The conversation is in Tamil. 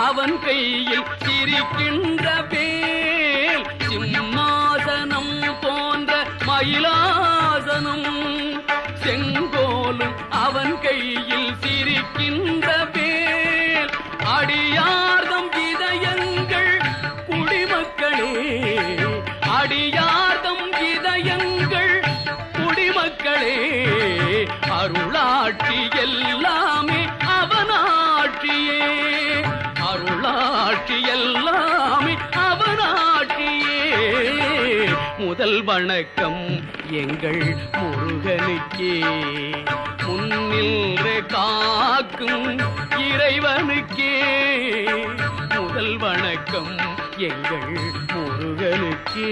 அவன் கையில் சிரிக்கின்ற வேல் சிம்மாசனம் போன்ற மயிலாசனம் செங்கோலும் அவன் கையில் சிரிக்கின்ற வேல் அடியார்தம் இதயங்கள் குடிமக்களே அடியார்தம் இதயங்கள் குடிமக்களே அருளாட்சி எல்லாமே அவனாட்சியே அருளாட்சி எல்லாமே அவனாட்சியே முதல் வணக்கம் எங்கள் முருகனுக்கே முன்னின்ற காக்கும் இறைவனுக்கே முதல் வணக்கம் எங்கள் முருகனுக்கே